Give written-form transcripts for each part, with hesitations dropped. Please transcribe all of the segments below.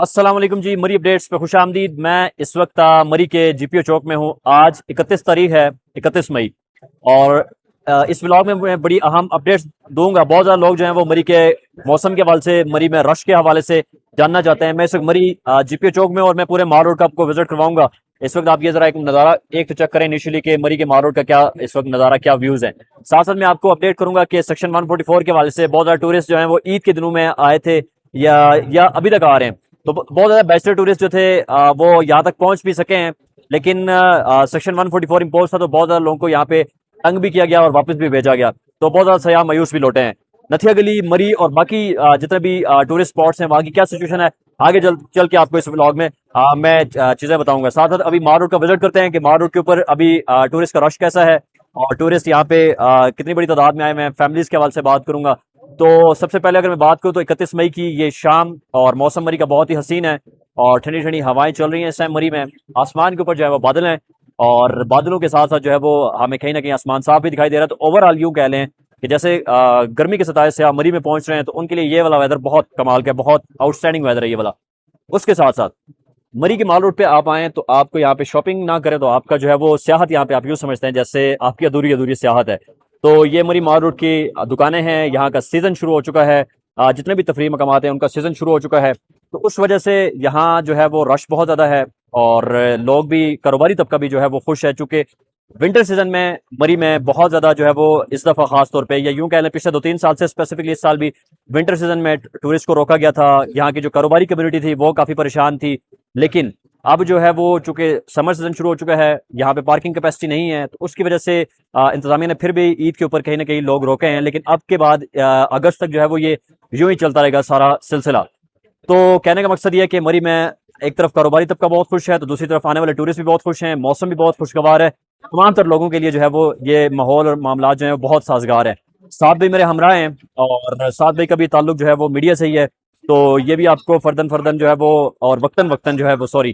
अस्सलाम वालेकुम जी। मरी अपडेट्स पे खुश आमदीद। मैं इस वक्त मरी के जीपीओ चौक में हूँ। आज 31 तारीख है, 31 मई। और इस व्लॉग में मैं बड़ी अहम अपडेट्स दूंगा। बहुत ज़्यादा लोग जो हैं वो मरी के मौसम के हवाले से, मरी में रश के हवाले से जानना चाहते हैं। मैं इस वक्त मरी जीपीओ चौक में, और मैं पूरे माल रोड का आपको विजिट करवाऊंगा। इस वक्त आप ये जरा एक नज़ारा एक तो चेक करें इनिशियली कि मरी के माल रोड का क्या इस वक्त नज़ारा, क्या व्यूज़ हैं। साथ साथ मैं आपको अपडेट करूंगा कि सेक्शन 144 के हवाले से बहुत ज़्यादा टूरिस्ट जो हैं वो ईद के दिनों में आए थे या अभी तक आ रहे हैं। तो बहुत ज्यादा बैचलर टूरिस्ट जो थे वो यहाँ तक पहुंच भी सके हैं। लेकिन सेक्शन 144 इम्पोज था, तो बहुत ज्यादा लोगों को यहाँ पे तंग भी किया गया और वापस भी भेजा गया। तो बहुत ज्यादा सयाह मायूस भी लौटे हैं। नथिया गली, मरी और बाकी जितने भी टूरिस्ट स्पॉट्स हैं, वहाँ की क्या सिचुएशन है, आगे चल के आपको इस व्लॉग में मैं चीजें बताऊंगा। साथ साथ अभी माल रोड का विजिट करते हैं कि माल रोड के ऊपर अभी टूरिस्ट का रश कैसा है, और टूरिस्ट यहाँ पे कितनी बड़ी तादाद में आए हैं। फैमिलीज के हवाले से बात करूंगा। तो सबसे पहले अगर मैं बात करूं तो 31 मई की ये शाम, और मौसम मरी का बहुत ही हसीन है, और ठंडी ठंडी हवाएं चल रही हैं इस टाइम मरी में। आसमान के ऊपर जो है वो बादल हैं, और बादलों के साथ साथ जो है वो हमें कहीं ना कहीं आसमान साफ भी दिखाई दे रहा है। तो ओवरऑल यूं कह लें कि जैसे गर्मी के सताए से आप मरी में पहुंच रहे हैं, तो उनके लिए ये वाला वेदर बहुत कमाल का, बहुत आउटस्टैंडिंग वेदर है ये वाला। उसके साथ साथ मरी के माल रोड पे आप आए तो आपको यहाँ पे शॉपिंग ना करें तो आपका जो है वो सियाहत, यहाँ पे आप यूँ समझते हैं जैसे आपकी अधूरी अधूरी सियाहत है। तो ये मरी माल रोड की दुकानें हैं, यहाँ का सीजन शुरू हो चुका है। जितने भी तफरीह मकामात हैं उनका सीजन शुरू हो चुका है। तो उस वजह से यहाँ जो है वो रश बहुत ज़्यादा है, और लोग भी, कारोबारी तबका भी जो है वो खुश है, चूंकि विंटर सीजन में मरी में बहुत ज़्यादा जो है वो इस दफ़ा खास तौर पे, या यूं कह लें पिछले 2-3 साल से स्पेसिफिकली, इस साल भी विंटर सीजन में टूरिस्ट को रोका गया था। यहाँ की जो कारोबारी कम्युनिटी थी वो काफ़ी परेशान थी। लेकिन अब जो है वो चूंकि समर सीजन शुरू हो चुका है, यहाँ पे पार्किंग कैपेसिटी नहीं है, तो उसकी वजह से इंतजामिया ने फिर भी ईद के ऊपर कहीं ना कहीं लोग रोके हैं। लेकिन अब के बाद अगस्त तक जो है वो ये यूं ही चलता रहेगा सारा सिलसिला। तो कहने का मकसद ये है कि मरी में एक तरफ कारोबारी तबका बहुत खुश है, तो दूसरी तरफ आने वाले टूरिस्ट भी बहुत खुश हैं, मौसम भी बहुत खुशगवार है। तमाम तर लोगों के लिए जो है वो ये माहौल और मामला जो है वो बहुत साजगार है। साथ भाई मेरे हमरा हैं, और साथ भाई का भी ताल्लुक जो है वो मीडिया से ही है। तो ये भी आपको फर्दन फर्दन जो है वो, और वक्तन वक्तन जो है वो, सॉरी,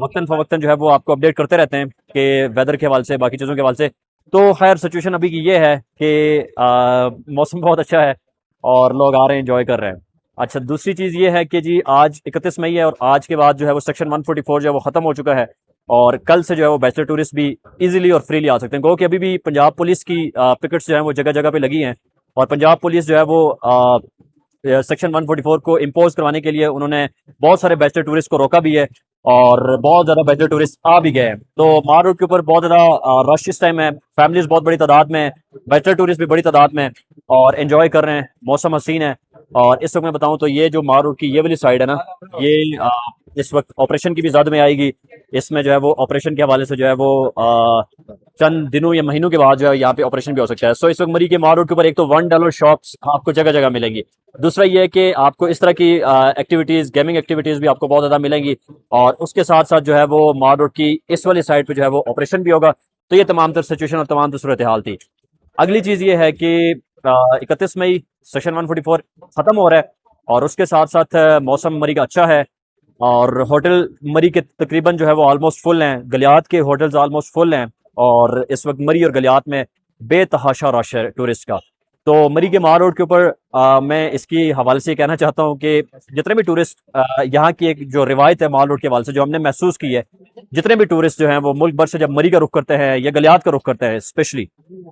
वक्तन फवक्तन जो है वो आपको अपडेट करते रहते हैं कि वेदर के हवाले से, बाकी चीज़ों के हवाले से। तो खैर सिचुएशन अभी की ये है कि मौसम बहुत अच्छा है और लोग आ रहे हैं, एंजॉय कर रहे हैं। अच्छा, दूसरी चीज़ ये है कि जी आज 31 मई है, और आज के बाद जो है वो सेक्शन 144 जो है वो ख़त्म हो चुका है, और कल से जो है वो बैचलर टूरिस्ट भी इजीली और फ्रीली आ सकते हैं। क्योंकि अभी भी पंजाब पुलिस की पिकेट्स जो है वो जगह जगह पे लगी हैं, और पंजाब पुलिस जो है वो सेक्शन 144 को इम्पोज करवाने के लिए उन्होंने बहुत सारे बैचलर टूरिस्ट को रोका भी है, और बहुत ज़्यादा बैचलर टूरिस्ट आ भी गए हैं। तो माल रोड के ऊपर बहुत ज़्यादा रश इस टाइम है, फैमिलीज बहुत बड़ी तादाद में, बैचलर टूरिस्ट भी बड़ी तादाद में, और एंजॉय कर रहे हैं। मौसम हसीन है। और इस वक्त मैं बताऊं तो ये जो माल रोड की ये वाली साइड है ना, ये इस वक्त ऑपरेशन की भी ज़द में आएगी। इसमें जो है वो ऑपरेशन के हवाले से जो है वो चंद दिनों या महीनों के बाद जो है यहाँ पे ऑपरेशन भी हो सकता है। सो इस वक्त मरी के माल रोड के ऊपर एक तो $1 शॉप्स आपको जगह जगह मिलेंगी। दूसरा ये है कि आपको इस तरह की एक्टिविटीज़, गेमिंग एक्टिविटीज़ भी आपको बहुत ज़्यादा मिलेंगी। और उसके साथ साथ जो है वो माल रोड की इस वाली साइड पे जो है वो ऑपरेशन भी होगा। तो ये तमाम तर सिचुएशन और तमाम तर सूरत हाल थी। अगली चीज़ ये है कि 31 मई सेक्शन 144 ख़त्म हो रहा है, और उसके साथ साथ मौसम मरी का अच्छा है, और होटल मरी के तकरीबन जो है वो ऑलमोस्ट फुल हैं, गलियात के होटल्स ऑलमोस्ट फुल हैं। और इस वक्त मरी और गलियात में बेतहाशा रश है टूरिस्ट का। तो मरी के माल रोड के ऊपर मैं इसकी हवाले से कहना चाहता हूँ कि जितने भी टूरिस्ट, यहाँ की एक जो रिवायत है माल रोड के हवाले से जो हमने महसूस की है, जितने भी टूरिस्ट जो हैं वो मुल्क भर से जब मरी का रुख करते हैं या गलियात का रुख करते हैं स्पेशली,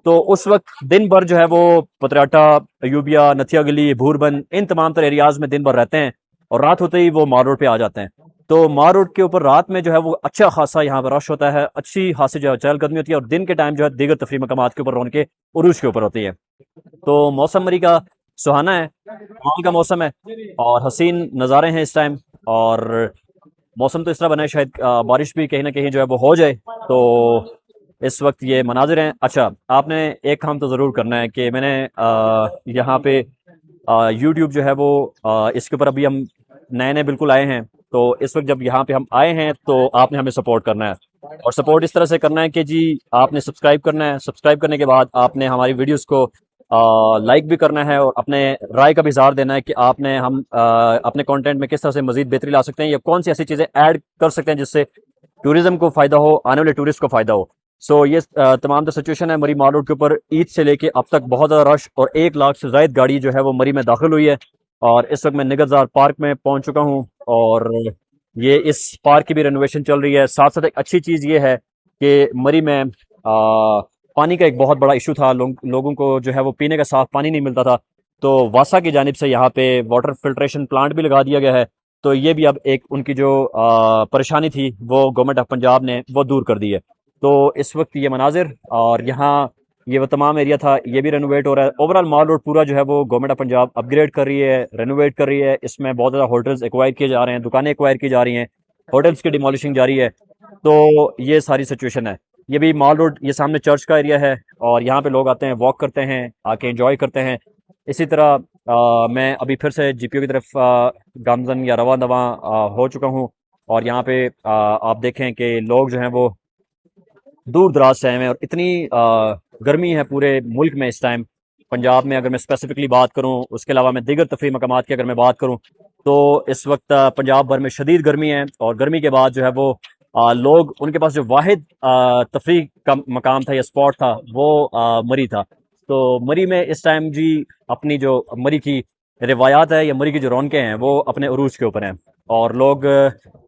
तो उस वक्त दिन भर जो है वो पतराटा, अयूबिया, नथिया गली, भूरबन, इन तमाम तर एरियाज में दिन भर रहते हैं, और रात होते ही वो माल रोड पे आ जाते हैं। तो माल रोड के ऊपर रात में जो है वो अच्छा खासा यहाँ पर रश होता है, अच्छी खासी जो है चहलकदमी होती है, और दिन के टाइम जो है दीगर तफरी मकामात के ऊपर रौनकें उरूज के ऊपर होती है। तो मौसम मरी का सुहाना है, कमाल का मौसम है, और हसीन नज़ारे हैं इस टाइम। और मौसम तो इस तरह बना है, शायद बारिश भी कहीं ना कहीं जो है वो हो जाए। तो इस वक्त ये मनाजिर हैं। अच्छा, आपने एक काम तो ज़रूर करना है कि मैंने यहाँ पे यूट्यूब जो है वो इसके ऊपर अभी हम नए नए बिल्कुल आए हैं। तो इस वक्त जब यहाँ पे हम आए हैं तो आपने हमें सपोर्ट करना है, और सपोर्ट इस तरह से करना है कि जी आपने सब्सक्राइब करना है। सब्सक्राइब करने के बाद आपने हमारी वीडियोस को लाइक भी करना है, और अपने राय का भी इज़हार देना है कि आपने हम अपने कंटेंट में किस तरह से मजीद बेहतरी ला सकते हैं, या कौन सी ऐसी चीज़ें ऐड कर सकते हैं जिससे टूरिज्म को फ़ायदा हो, आने वाले टूरिस्ट को फ़ायदा हो। सो ये तमाम तो सिचुएशन है मरी माल रोड के ऊपर। ईद से लेके अब तक बहुत ज़्यादा रश, और 1 लाख से ज़ायद गाड़ी जो है वो मरी में दाखिल हुई है। और इस वक्त मैं निगहतजार पार्क में पहुंच चुका हूं। और ये इस पार्क की भी रेनोवेशन चल रही है। साथ साथ एक अच्छी चीज़ ये है कि मरी में पानी का एक बहुत बड़ा इशू था। लोगों को जो है वो पीने का साफ पानी नहीं मिलता था। तो वासा की जानिब से यहाँ पे वाटर फिल्ट्रेशन प्लांट भी लगा दिया गया है। तो ये भी अब एक उनकी जो परेशानी थी वो गवर्नमेंट ऑफ पंजाब ने वो दूर कर दी है। तो इस वक्त ये मनाजिर और यहाँ ये वो तमाम एरिया था, ये भी रेनोवेट हो रहा है। ओवरऑल माल रोड पूरा जो है वो गवर्नमेंट ऑफ पंजाब अपग्रेड कर रही है, रेनोवेट कर रही है। इसमें बहुत ज़्यादा होटल्स एक्वायर किए जा रहे हैं, दुकानें एक्वायर की जा रही हैं, होटल्स की डिमोलिशिंग जारी है। तो ये सारी सिचुएशन है। ये भी माल रोड, ये सामने चर्च का एरिया है और यहाँ पे लोग आते हैं, वॉक करते हैं, आके एंजॉय करते हैं। इसी तरह मैं अभी फिर से जीपीओ की तरफ गामजन या रवा दवा हो चुका हूँ। और यहाँ पे आप देखें कि लोग जो हैं वो दूर दराज से आए हैं। और इतनी गर्मी है पूरे मुल्क में इस टाइम। पंजाब में अगर मैं स्पेसिफिकली बात करूं, उसके अलावा मैं दीगर तफरी मकामात की अगर मैं बात करूं, तो इस वक्त पंजाब भर में शदीद गर्मी है। और गर्मी के बाद जो है वो लोग, उनके पास जो वाहिद तफरी का मकाम था या स्पॉट था वो मरी था। तो मरी में इस टाइम जी अपनी जो मरी की रिवायात है या मरी की जो रौनकें हैं वो अपने उरूज के ऊपर हैं। और लोग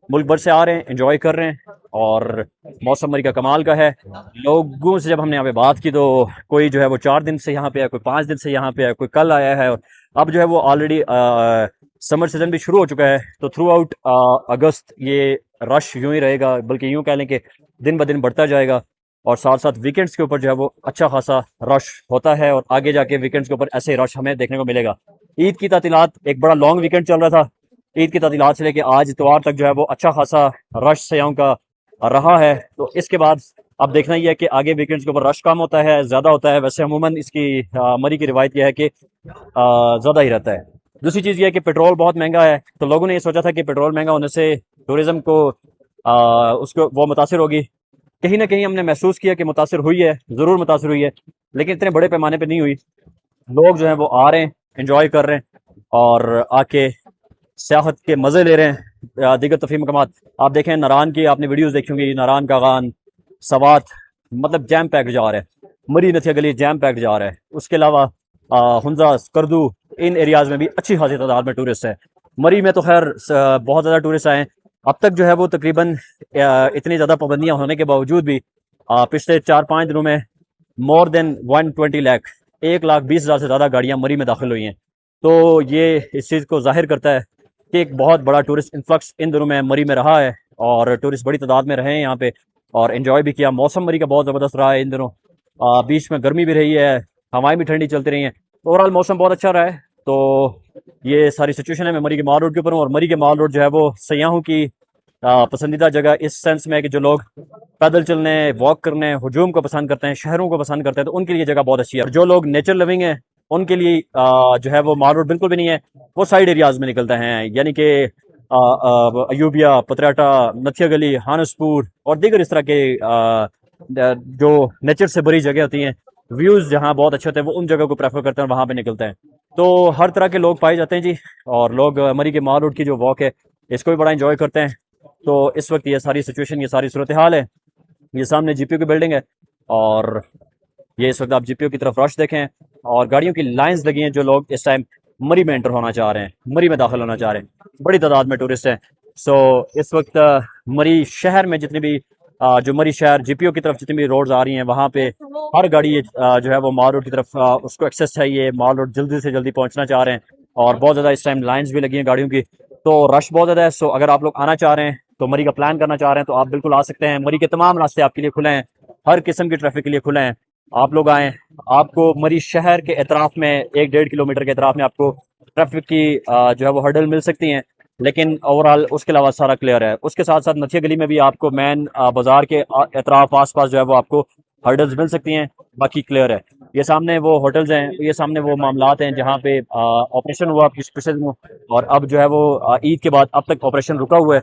मुल्क भर से आ रहे हैं, एंजॉय कर रहे हैं। और मौसम मरी का कमाल का है। लोगों से जब हमने यहाँ पे बात की तो कोई जो है वो 4 दिन से यहाँ पे है, कोई 5 दिन से यहाँ पे है, कोई कल आया है। और अब जो है वो ऑलरेडी समर सीजन भी शुरू हो चुका है। तो थ्रू आउट अगस्त ये रश यूं ही रहेगा, बल्कि यूं कह लें कि दिन ब दिन बढ़ता जाएगा। और साथ साथ वीकेंड्स के ऊपर जो है वो अच्छा खासा रश होता है। और आगे जाके वीकेंड्स के ऊपर ऐसे रश हमें देखने को मिलेगा। ईद की तातीलात, एक बड़ा लॉन्ग वीकेंड चल रहा था। ईद की तातीलात से लेके आज इतवार तक जो है वो अच्छा खासा रश सयाहों का रहा है। तो इसके बाद अब देखना ही है कि आगे वीकेंड्स के ऊपर रश कम होता है, ज़्यादा होता है। वैसे अमूमन इसकी मरी की रिवायत यह है कि ज़्यादा ही रहता है। दूसरी चीज़ ये है कि पेट्रोल बहुत महंगा है। तो लोगों ने ये सोचा था कि पेट्रोल महंगा होने से टूरिज़्म को उसको वो मुतासिर होगी। कहीं ना कहीं हमने महसूस किया कि मुतासिर हुई है, ज़रूर मुतासिर हुई है, लेकिन इतने बड़े पैमाने पर नहीं हुई। लोग जो हैं वो आ रहे हैं, इंजॉय कर रहे हैं और आके सियाहत के मज़े ले रहे हैं। दीगर तफरी मकामात आप देखें, नारान की आपने वीडियोस देखी होंगी, नारान का गान सवात मतलब जैम पैक जा रहा है। मरी नथिया गली जैम पैक जा रहा है। उसके अलावा हुंजा करदू इन एरियाज़ में भी अच्छी खासी तादाद में टूरिस्ट है। मरी में तो खैर बहुत ज़्यादा टूरिस्ट आए हैं। अब तक जो है वो तकरीबन इतनी ज़्यादा पाबंदियाँ होने के बावजूद भी पिछले 4-5 दिनों में मोर देन 120 लाख 1,20,000 से ज़्यादा गाड़ियाँ मरी में दाखिल हुई हैं। तो ये इस चीज़ को जाहिर करता है कि एक बहुत बड़ा टूरिस्ट इन्फ्लक्स इन दिनों में मरी में रहा है। और टूरिस्ट बड़ी तादाद में रहे हैं यहाँ पे और एंजॉय भी किया। मौसम मरी का बहुत ज़बरदस्त रहा है इन दिनों। बीच में गर्मी भी रही है, हवाएं भी ठंडी चलती रही हैं। ओवरऑल मौसम बहुत अच्छा रहा है। तो ये सारी सिचुएशन है। मैं मरी के माल रोड के ऊपर हूँ और मरी के माल रोड जो है वो सयाहों की पसंदीदा जगह इस सेंस में है कि जो लोग पैदल चलने, वॉक करने, हुजूम को पसंद करते हैं, शहरों को पसंद करते हैं, तो उनके लिए जगह बहुत अच्छी है। और जो लोग नेचर लविंग है उनके लिए जो है वो माल रोड बिल्कुल भी नहीं है। वो साइड एरियाज में निकलते हैं, यानी कि अयूबिया, पतराटा, नथिया गली, हानसपुर और दीगर इस तरह के जो नेचर से भरी जगह होती हैं, व्यूज़ जहाँ बहुत अच्छे होते हैं, वो उन जगह को प्रेफर करते हैं और वहाँ पे निकलते हैं। तो हर तरह के लोग पाए जाते हैं जी। और लोग मरी के माल रोड की जो वॉक है इसको भी बड़ा इंजॉय करते हैं। तो इस वक्त ये सारी सिचुएशन, ये सारी सूरत हाल है। ये सामने जीपीओ की बिल्डिंग है और ये इस वक्त आप जीपीओ की तरफ रश देखें और गाड़ियों की लाइंस लगी हैं। जो लोग इस टाइम मरी में एंटर होना चाह रहे हैं, मरी में दाखिल होना चाह रहे हैं, बड़ी तादाद में टूरिस्ट हैं। सो इस वक्त मरी शहर में जितनी भी जो मरी शहर जीपीओ की तरफ जितनी भी रोड्स आ रही हैं, वहाँ पे हर गाड़ी जो है वो माल रोड की तरफ उसको एक्सेस चाहिए। माल रोड जल्दी से जल्दी पहुँचना चाह रहे हैं और बहुत ज़्यादा इस टाइम लाइन्स भी लगी हैं गाड़ियों की। तो रश बहुत ज़्यादा है। सो अगर आप लोग आना चाह रहे हैं, तो मरी का प्लान करना चाह रहे हैं, तो आप बिल्कुल आ सकते हैं। मरी के तमाम रास्ते आपके लिए खुले हैं, हर किस्म की ट्रैफिक के लिए खुले हैं। आप लोग आएँ। आपको मरी शहर के एतराफ़ में 1-1.5 किलोमीटर के एतराफ़ में आपको ट्रैफिक की जो है वो हर्डल मिल सकती हैं, लेकिन ओवरऑल उसके अलावा सारा क्लियर है। उसके साथ साथ नथिया गली में भी आपको मेन बाजार के एतराफ़ आस-पास जो है वो आपको हर्डल्स मिल सकती हैं, बाकी क्लियर है। ये सामने वो होटल्स हैं, ये सामने वो मामलात हैं जहाँ पे ऑपरेशन हुआ पिछले दिनों। और अब जो है वो ईद के बाद अब तक ऑपरेशन रुका हुआ है।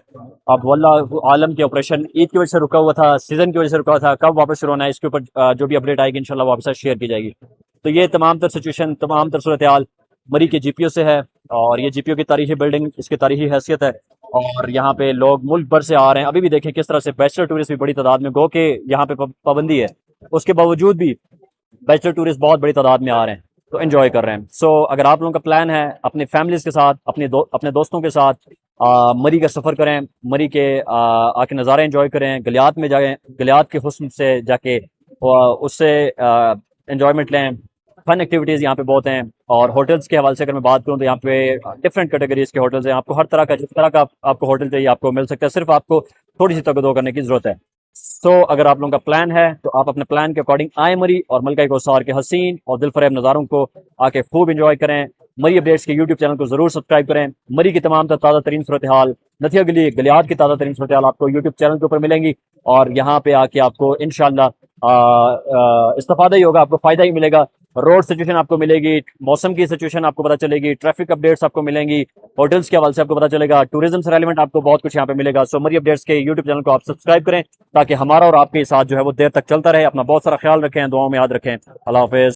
अब वल्लाह आलम के ऑपरेशन ईद की वजह से रुका हुआ था, सीज़न की वजह से रुका हुआ था। कब वापस शुरू होना है इसके ऊपर जो भी अपडेट आएगी इंशाल्लाह वापस शेयर की जाएगी। तो ये तमाम तर सिचुएशन, तमाम तर सूरत हाल मरी के जीपीओ से है। और ये जीपीओ की तारीखी बिल्डिंग, इसकी तारीखी हैसियत है। और यहाँ पे लोग मुल्क भर से आ रहे हैं। अभी भी देखें किस तरह से बैचलर टूरिस्ट भी बड़ी तादाद में, गो के यहाँ पे पाबंदी है, उसके बावजूद भी बैचलर टूरिस्ट बहुत बड़ी तादाद में आ रहे हैं। तो एंजॉय कर रहे हैं। सो अगर आप लोगों का प्लान है अपनी फैमिलीज के साथ, अपने दोस्तों के साथ मरी का सफ़र करें, मरी के आके नज़ारे एंजॉय करें, गलियात में जाएं, गलियात के हुस्न से जाके उससे एंजॉयमेंट लें। फन एक्टिविटीज़ यहाँ पे बहुत हैं। और होटल्स के हवाले से अगर मैं बात करूँ तो यहाँ पे डिफरेंट कैटेगरीज के होटल्स हैं। आपको हर तरह का, जिस तरह का आपको होटल चाहिए आपको मिल सकता है, सिर्फ आपको थोड़ी सी तगदो करने की ज़रूरत है। तो अगर आप लोगों का प्लान है तो आप अपने प्लान के अकॉर्डिंग आए मरी, और मलका कोसार के हसीन और दिलफरेब नज़ारों को आके खूब इंजॉय करें। मरी अपडेट्स के यूट्यूब चैनल को जरूर सब्सक्राइब करें। मरी की तमाम ताज़ा तरीन सूरत हाल, नथिया गली गलियात की ताज़ा तरीन सूरत हाल आपको यूट्यूब चैनल के ऊपर मिलेंगी। और यहाँ पे आके आपको इंशाल्लाह इस्तेफादा ही होगा, आपको फ़ायदा ही मिलेगा। रोड सिचुएशन आपको मिलेगी, मौसम की सिचुएशन आपको पता चलेगी, ट्रैफिक अपडेट्स आपको मिलेंगी, होटल्स के हवाले से आपको पता चलेगा, टूरिज्म से रेलिवेंट आपको बहुत कुछ यहाँ पे मिलेगा। सो मरी अपडेट्स के यूट्यूब चैनल को आप सब्सक्राइब करें ताकि हमारा और आपके साथ जो है वो देर तक चलता रहे। अपना बहुत सारा ख्याल रखें, दुआओं में याद रखें। अल्लाह हाफिज़।